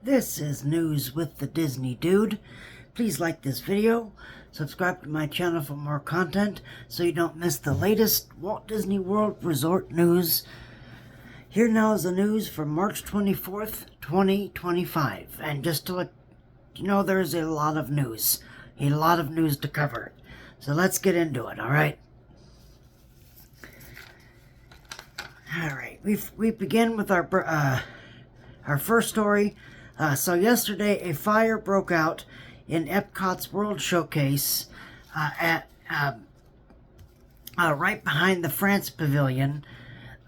This is News with the Disney Dude. Please like this video, subscribe to my channel for more content so you don't miss the latest Walt Disney World Resort news. Here now is the news for March 24th, 2025. And just to let you know, there's a lot of news. A lot of news to cover. So let's get into it, alright? Alright, we begin with our first story. So yesterday, a fire broke out in EPCOT's World Showcase at right behind the France Pavilion,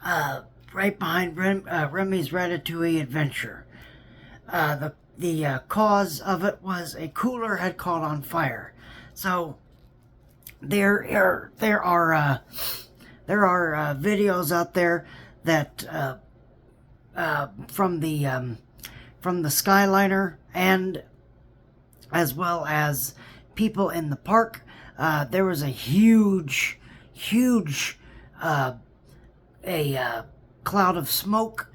right behind Remy's Ratatouille Adventure. The cause of it was a cooler had caught on fire. So there are videos out there that from the Skyliner, and as well as people in the park. There was a huge cloud of smoke.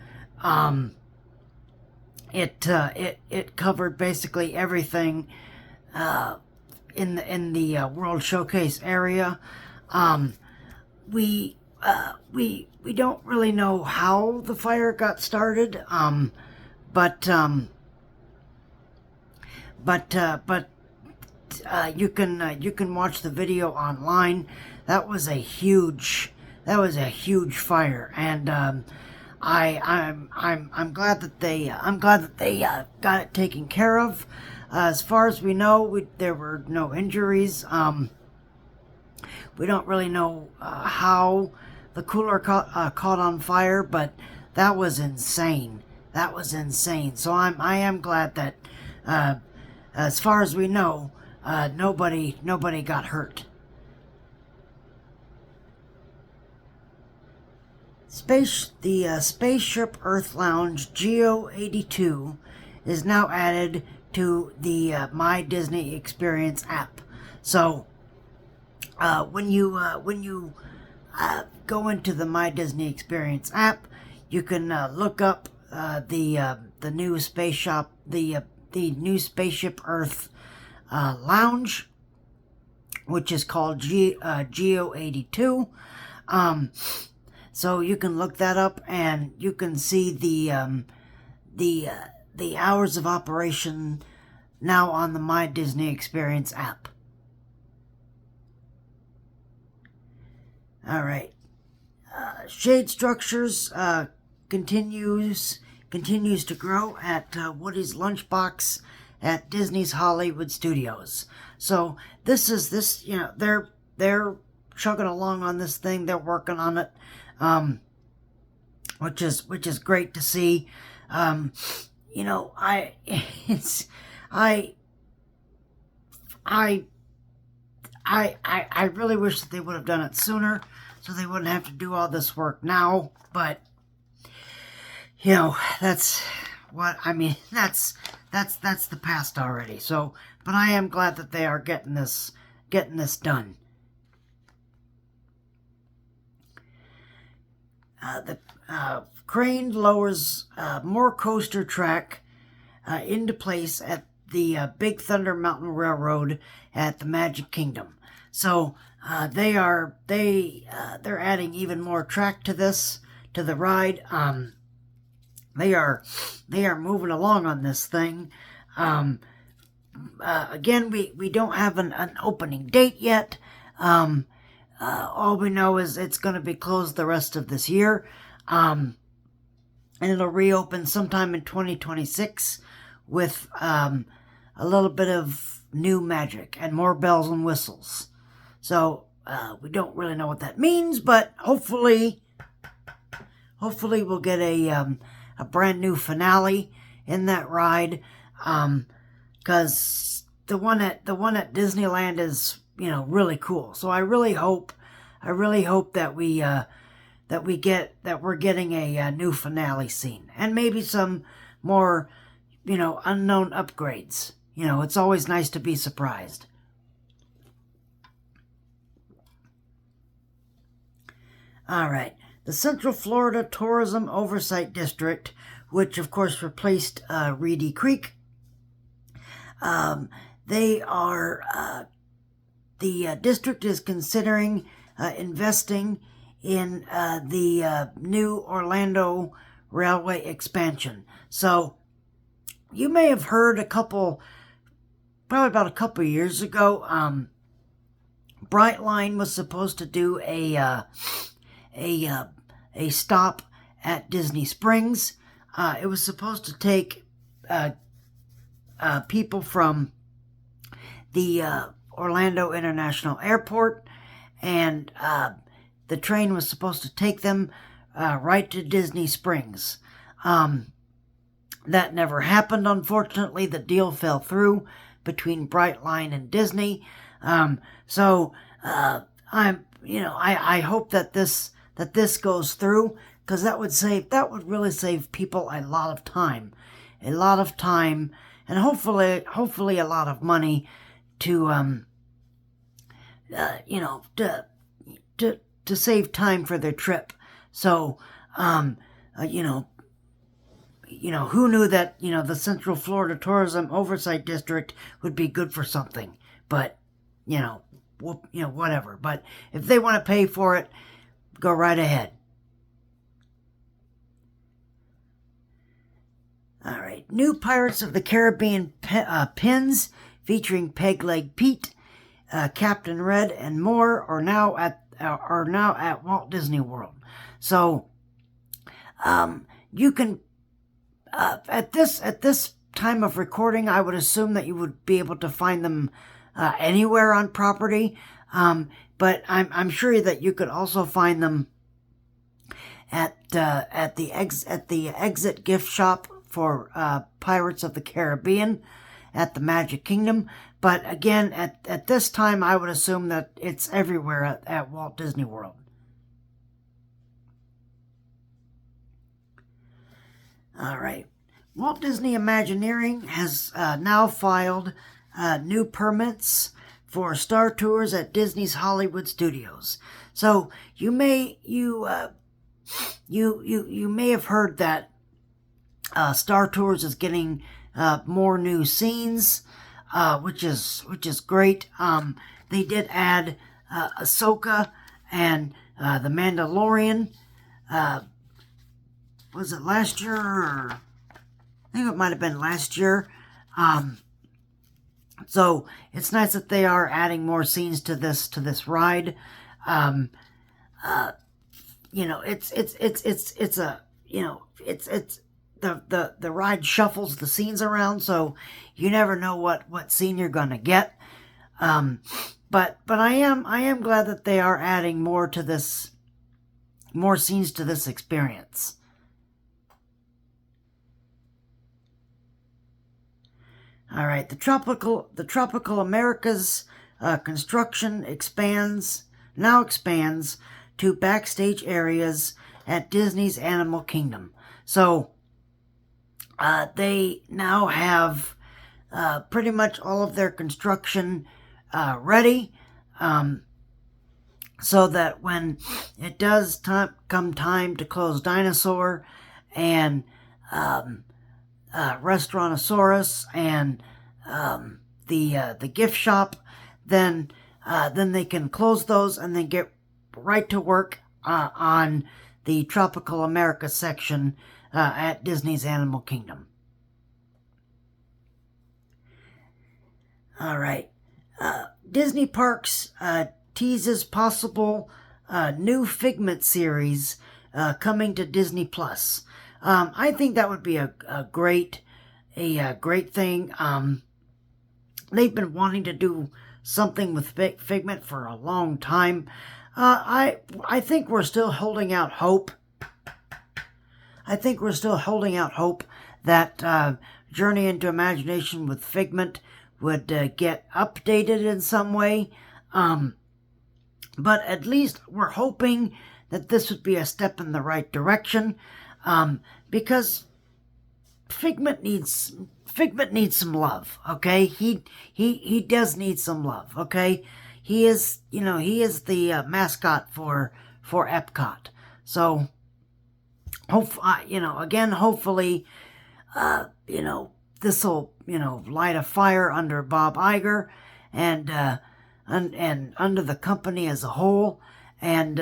It covered basically everything in the World Showcase area. We don't really know how the fire got started. But you can watch the video online. That was a huge fire, and I'm glad that they got it taken care of. As far as we know, there were no injuries. We don't really know how the cooler caught on fire, but that was insane. That was insane. So I am glad that, as far as we know, nobody got hurt. The Spaceship Earth Lounge Geo 82 is now added to the My Disney Experience app. So when you go into the My Disney Experience app, you can look up the new new Spaceship Earth Lounge, which is called Geo 82. So you can look that up, and you can see the hours of operation now on the My Disney Experience app. All right, Shade Structures continues to grow at Woody's Lunchbox at Disney's Hollywood Studios. So they're chugging along on this thing. They're working on it, which is great to see. I really wish that they would have done it sooner, so they wouldn't have to do all this work now. But that's what I mean. That's the past already. So, but I am glad that they are getting this done. The crane lowers more coaster track into place at the Big Thunder Mountain Railroad at the Magic Kingdom. So they're adding even more track to the ride. They are moving along on this thing. Again, we don't have an opening date yet. All we know is it's going to be closed the rest of this year. And it'll reopen sometime in 2026 with a little bit of new magic and more bells and whistles. So we don't really know what that means, but hopefully we'll get a brand new finale in that ride, because the one at Disneyland is really cool. So I really hope that we're getting a new finale scene, and maybe some more unknown upgrades. It's always nice to be surprised. All right. The Central Florida Tourism Oversight District which of course replaced Reedy Creek. They are the district is considering investing in the new Orlando Railway expansion. So you may have heard probably about a couple years ago, Brightline was supposed to do a stop at Disney Springs. It was supposed to take people from the Orlando International Airport, and the train was supposed to take them right to Disney Springs. That never happened, unfortunately. The deal fell through between Brightline and Disney. So I hope that this goes through, because that would really save people a lot of time, and hopefully a lot of money to to save time for their trip. So who knew that the Central Florida Tourism Oversight District would be good for something? But whatever. But if they want to pay for it, go right ahead. All right, new Pirates of the Caribbean pins featuring Peg Leg Pete, Captain Red, and more are now at Walt Disney World. So you can at this time of recording, I would assume that you would be able to find them anywhere on property, but I'm sure that you could also find them at the exit gift shop for Pirates of the Caribbean at the Magic Kingdom. But again, at this time, I would assume that it's everywhere at Walt Disney World. All right. Walt Disney Imagineering has now filed new permits for Star Tours at Disney's Hollywood Studios. So you may have heard that Star Tours is getting more new scenes, which is great. They did add Ahsoka and the Mandalorian. Was it last year? Or I think it might have been last year. So it's nice that they are adding more scenes to this ride. The ride shuffles the scenes around, so you never know what scene you're gonna get. But I am glad that they are adding more scenes to this experience. All right, the Tropical Americas construction expands to backstage areas at Disney's Animal Kingdom. So they now have pretty much all of their construction ready, so that when it does come time to close Dinosaur and Restaurantosaurus and the gift shop, then they can close those and then get right to work on the Tropical America section at Disney's Animal Kingdom. All right. Disney Parks teases possible new Figment series coming to Disney Plus. I think that would be a great thing. They've been wanting to do something with Figment for a long time. I think we're still holding out hope. That Journey into Imagination with Figment would get updated in some way. But at least we're hoping that this would be a step in the right direction. Because Figment needs some love, okay? He does need some love, okay? He is the mascot for EPCOT. So again, hopefully, this will, light a fire under Bob Iger and under the company as a whole, and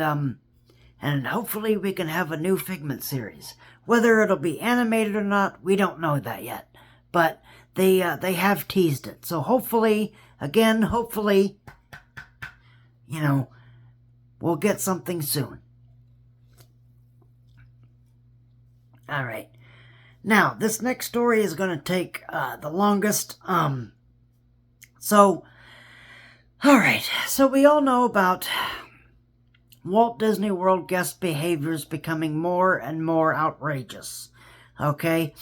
hopefully we can have a new Figment series. Whether it'll be animated or not, we don't know that yet, but they have teased it. So hopefully, we'll get something soon. All right. Now, this next story is going to take the longest. All right. So we all know about Walt Disney World guest behaviors becoming more and more outrageous. Okay.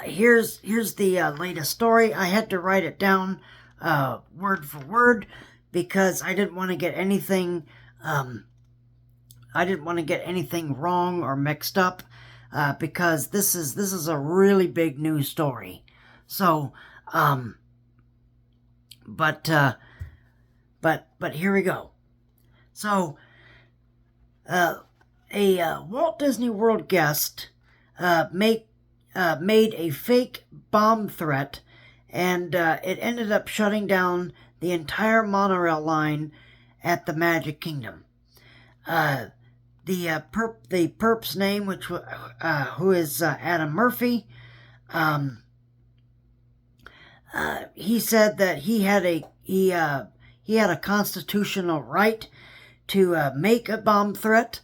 Here's the latest story. I had to write it down word for word because I didn't want to get anything wrong or mixed up, because this is a really big news story. So, but here we go. So, a Walt Disney World guest made a fake bomb threat, and it ended up shutting down the entire monorail line at the Magic Kingdom. The perp's name, who is Adam Murphy, he said that he had a constitutional right to make a bomb threat.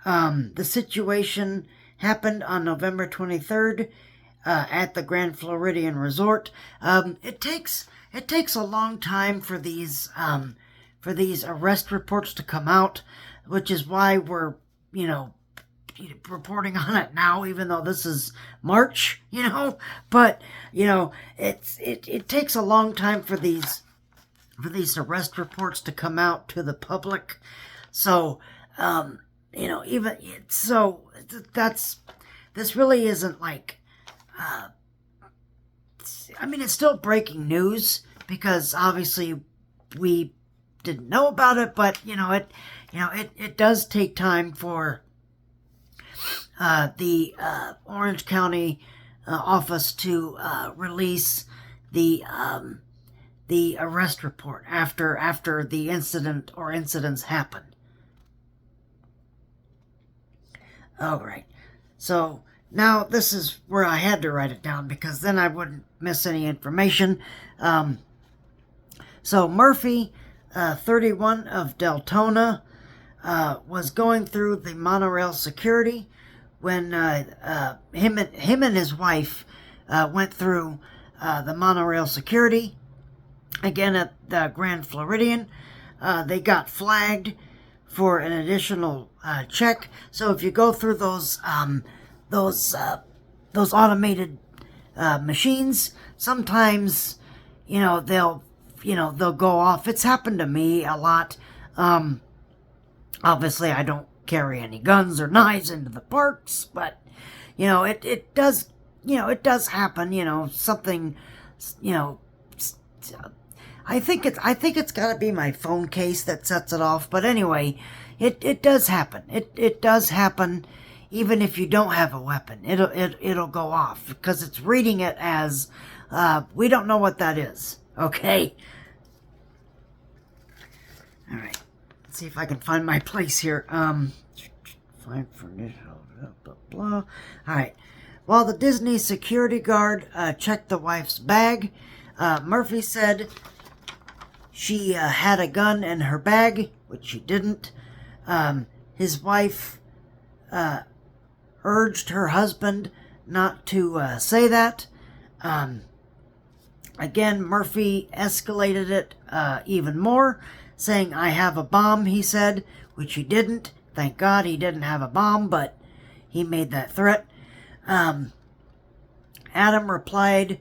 The situation happened on November 23rd at the Grand Floridian Resort. It takes a long time for these arrest reports to come out, which is why we're reporting on it now, even though this is March, But it takes a long time for these arrest reports to come out to the public. So this really isn't like. It's still breaking news because obviously we didn't know about it, but it does take time for the Orange County office to release the arrest report after the incident or incidents happen. All right, so now this is where I had to write it down because then I wouldn't miss any information. So Murphy, 31 of Deltona, was going through the monorail security when him and his wife went through the monorail security again at the Grand Floridian. They got flagged for an additional check. So if you go through those automated machines, sometimes they'll go off. It's happened to me a lot. Obviously I don't carry any guns or knives into the parks, but it does happen. Something, I think it's got to be my phone case that sets it off. But anyway, it does happen. It does happen, even if you don't have a weapon. It'll go off because it's reading it as we don't know what that is. Okay. All right. Let's see if I can find my place here. Find furniture. Blah blah blah. All right. While the Disney security guard checked the wife's bag, Murphy said she had a gun in her bag, which she didn't. His wife urged her husband not to say that. Again, Murphy escalated it even more, saying, "I have a bomb," he said, which he didn't. Thank God he didn't have a bomb, but he made that threat. Adam replied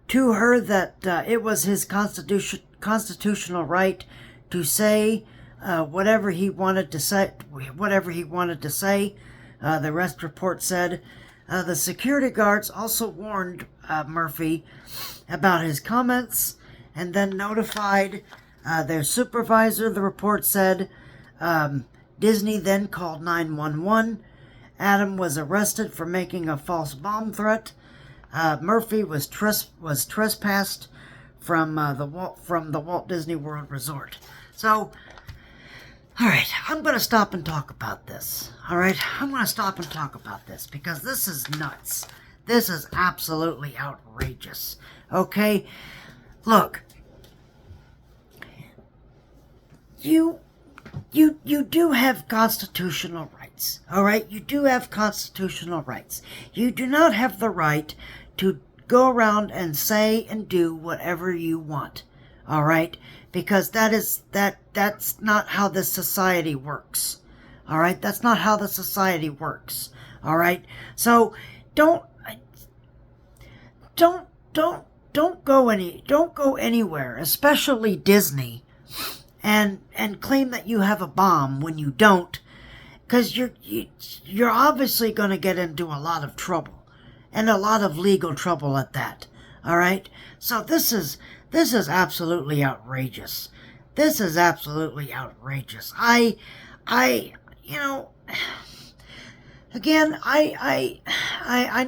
to her that it was his constitutional right to say whatever he wanted to say. The arrest report said the security guards also warned Murphy about his comments and then notified their supervisor. The report said Disney then called 911. Adam was arrested for making a false bomb threat. Murphy was trespassed from the Walt Disney World Resort. So, all right, I'm going to stop and talk about this. All right, I'm going to stop and talk about this because this is nuts. This is absolutely outrageous. Okay, look, you do have constitutional rights. All right, you do have constitutional rights. You do not have the right to go around and say and do whatever you want. All right, because that's not how this society works. All right, that's not how the society works. All right, so don't go anywhere, especially Disney, and claim that you have a bomb when you don't, because you're obviously going to get into a lot of trouble, and a lot of legal trouble at that. All right, so this is absolutely outrageous. This is absolutely outrageous. I again, I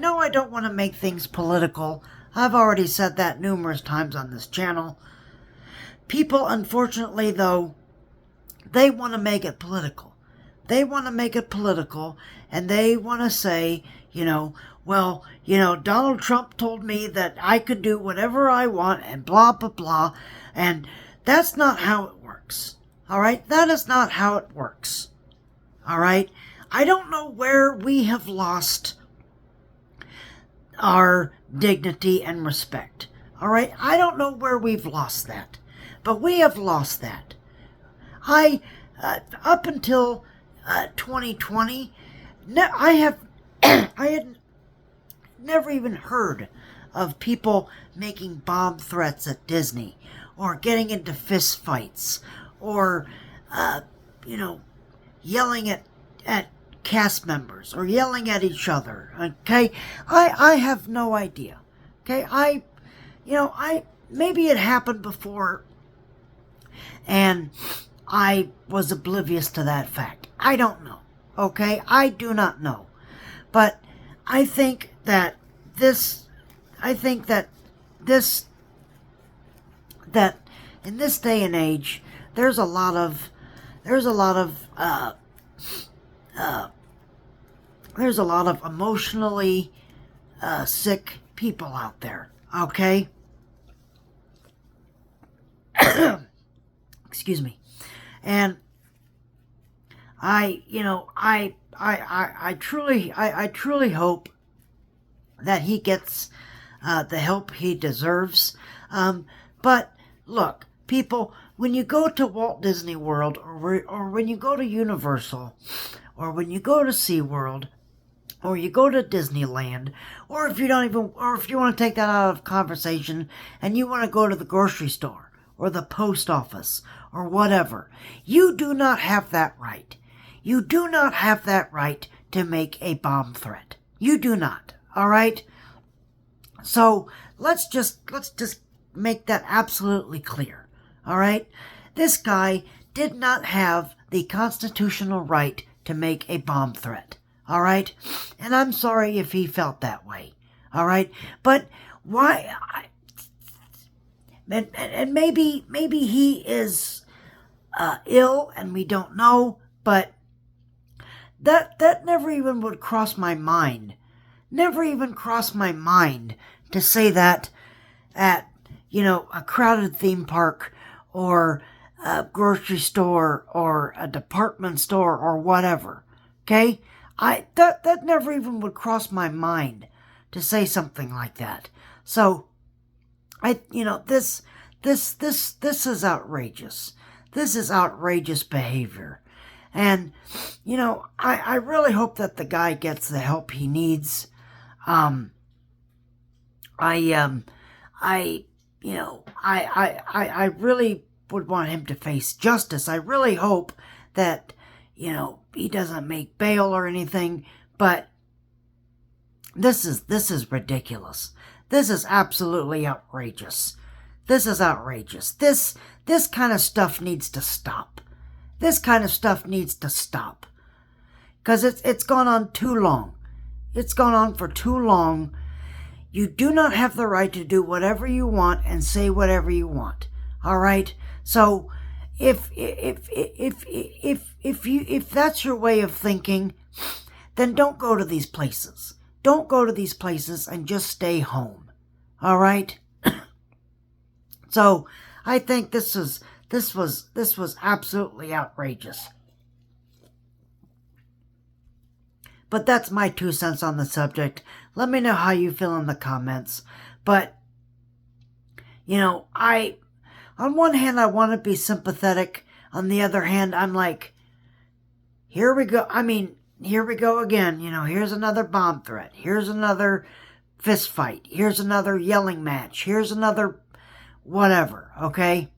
know I don't want to make things political. I've already said that numerous times on this channel. People, unfortunately, though, they want to make it political. They want to make it political, and they want to say, well, Donald Trump told me that I could do whatever I want and blah, blah, blah. And that's not how it works. All right? That is not how it works. All right? I don't know where we have lost our dignity and respect. All right? I don't know where we've lost that. But we have lost that. Up until 2020, I had never even heard of people making bomb threats at Disney, or getting into fist fights, or yelling at cast members, or yelling at each other. Okay, I have no idea. Okay, maybe it happened before, and I was oblivious to that fact. I don't know. Okay, I do not know. But I think that in this day and age, there's a lot of emotionally sick people out there. Okay. Excuse me. And I truly hope that he gets the help he deserves. But look, people, when you go to Walt Disney World, or when you go to Universal, or when you go to SeaWorld, or you go to Disneyland, or if you want to take that out of conversation and you want to go to the grocery store or the post office or whatever, you do not have that right. You do not have that right to make a bomb threat. You do not. All right? So let's just make that absolutely clear. All right? This guy did not have the constitutional right to make a bomb threat. All right? And I'm sorry if he felt that way. All right? But why? And maybe he is ill and we don't know, but that never even would cross my mind. Never even crossed my mind to say that at, a crowded theme park, or a grocery store, or a department store, or whatever. Okay? That never even would cross my mind to say something like that. So, this is outrageous. This is outrageous behavior. And, I really hope that the guy gets the help he needs. I really would want him to face justice. I really hope that, he doesn't make bail or anything, but this is ridiculous. This is absolutely outrageous. This is outrageous. This kind of stuff needs to stop. This kind of stuff needs to stop. Because it's gone on too long. It's gone on for too long. You do not have the right to do whatever you want and say whatever you want. All right? So if that's your way of thinking, then don't go to these places. Don't go to these places and just stay home. All right? So I think this was absolutely outrageous. But that's my 2 cents on the subject. Let me know how you feel in the comments. But, on one hand, I want to be sympathetic. On the other hand, I'm like, here we go. Here we go again. Here's another bomb threat. Here's another fist fight. Here's another yelling match. Here's another whatever, okay?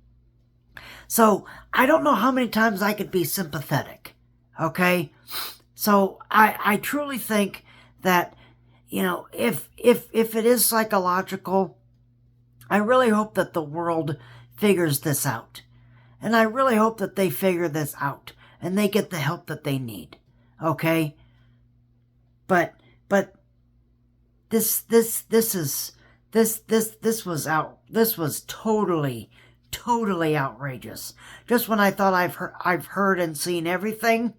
So, I don't know how many times I could be sympathetic, okay? So, I truly think that, if it is psychological, I really hope that the world figures this out. And I really hope that they figure this out and they get the help that they need, okay? But this was totally outrageous. Just when I thought I've heard and seen everything,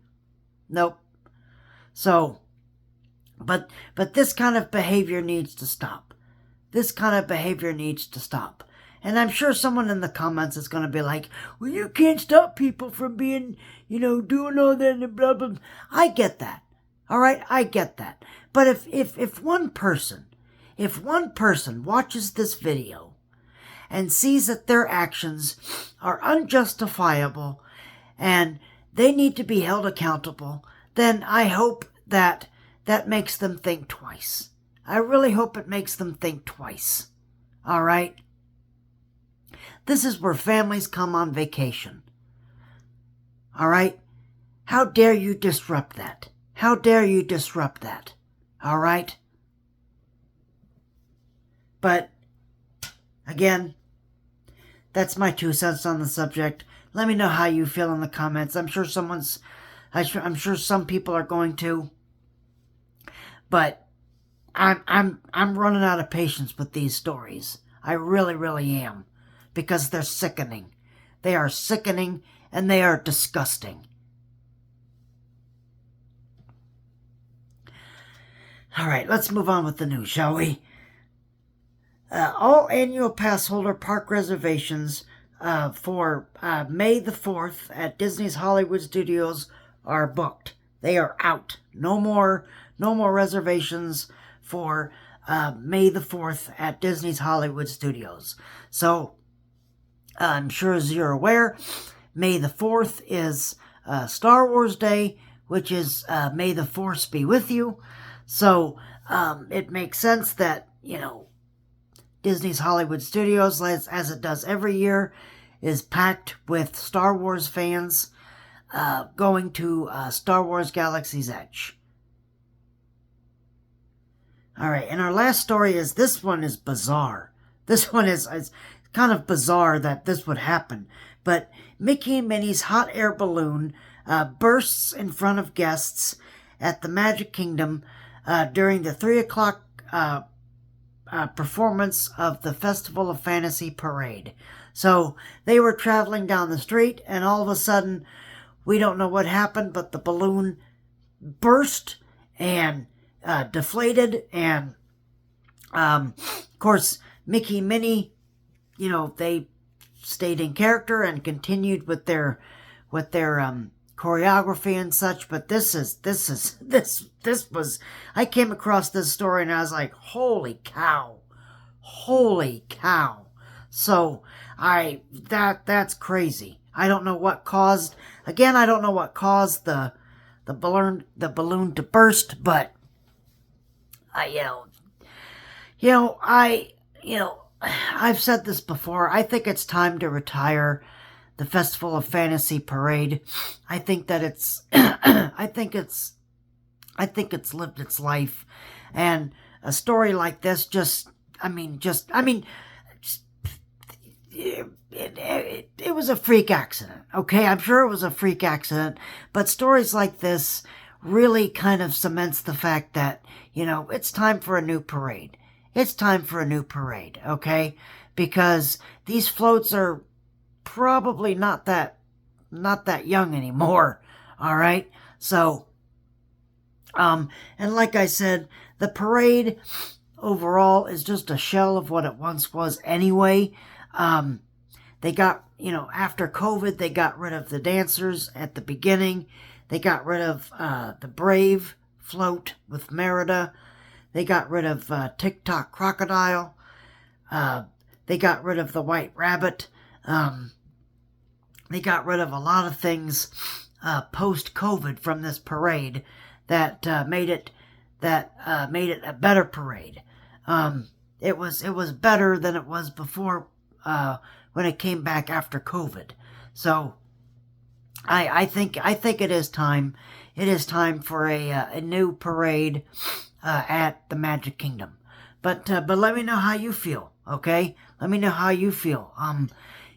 nope. So, but this kind of behavior needs to stop. This kind of behavior needs to stop. And I'm sure someone in the comments is going to be like, well, you can't stop people from being, doing all that and blah, blah. I get that. All right, I get that. But if one person watches this video and sees that their actions are unjustifiable and they need to be held accountable, then I hope that makes them think twice. I really hope it makes them think twice. All right? This is where families come on vacation. All right? How dare you disrupt that? How dare you disrupt that? All right? But, again, that's my 2 cents on the subject. Let me know how you feel in the comments. I'm sure some people are going to. But I'm running out of patience with these stories. I really, really am. Because they're sickening. They are sickening and they are disgusting. All right, let's move on with the news, shall we? All annual pass holder park reservations for May the 4th at Disney's Hollywood Studios are booked. They are out. No more reservations for May the 4th at Disney's Hollywood Studios. So, I'm sure as you're aware, May the 4th is Star Wars Day, which is May the Force be with you. So, it makes sense that, Disney's Hollywood Studios, as it does every year, is packed with Star Wars fans going to Star Wars Galaxy's Edge. All right, and our last story is, this one is bizarre. This one is kind of bizarre that this would happen. But Mickey and Minnie's hot air balloon bursts in front of guests at the Magic Kingdom during the 3 o'clock performance of the Festival of Fantasy Parade. So they were traveling down the street, and all of a sudden, we don't know what happened, but the balloon burst and deflated, and of course, Mickey and Minnie, they stayed in character and continued with their choreography and such. But this was, I came across this story and I was like, holy cow. So that's crazy. I don't know what caused the balloon to burst, but I've said this before. I think it's time to retire the Festival of Fantasy Parade. I think that it's lived its life, and a story like this it was a freak accident, okay? I'm sure it was a freak accident, but stories like this really kind of cements the fact that, it's time for a new parade. It's time for a new parade, okay? Because these floats are probably not that young anymore, all right? So, and like I said, the parade overall is just a shell of what it once was anyway. They got, after COVID, they got rid of the dancers at the beginning. They got rid of the Brave float with Merida. They got rid of TikTok Crocodile. They got rid of the White Rabbit. They got rid of a lot of things post-COVID from this parade that made it a better parade. It was better than it was before when it came back after COVID. So I think it is time. It is time for a new parade at the Magic Kingdom. But let me know how you feel. Okay, let me know how you feel.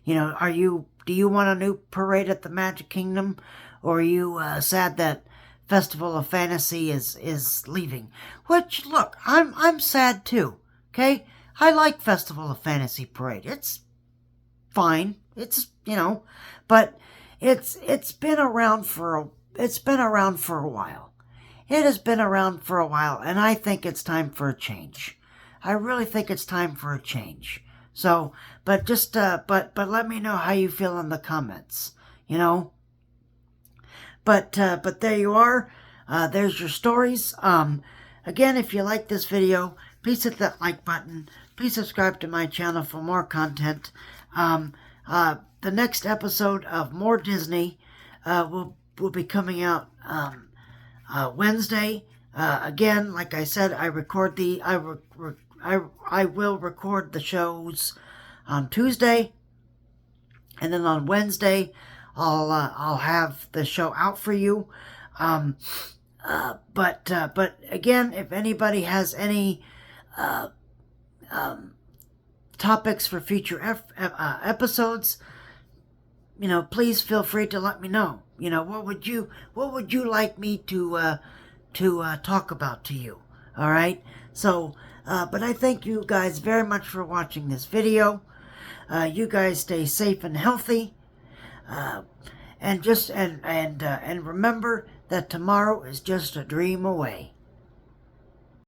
Do you want a new parade at the Magic Kingdom, or are you sad that Festival of Fantasy is leaving? Which, look, I'm sad too. Okay, I like Festival of Fantasy Parade. It's fine. It's but it's been around for a while. It has been around for a while, and I think it's time for a change. I really think it's time for a change. So, but just but let me know how you feel in the comments. But there you are. There's your stories. Again, if you like this video, please hit that like button. Please subscribe to my channel for more content. The next episode of More Disney will be coming out Wednesday. Again, like I said, I will record the shows on Tuesday, and then on Wednesday I'll have the show out for you. But again, if anybody has any topics for future episodes, please feel free to let me know. What would you like me to talk about to you? All right. So, but I thank you guys very much for watching this video. You guys stay safe and healthy. And remember that tomorrow is just a dream away.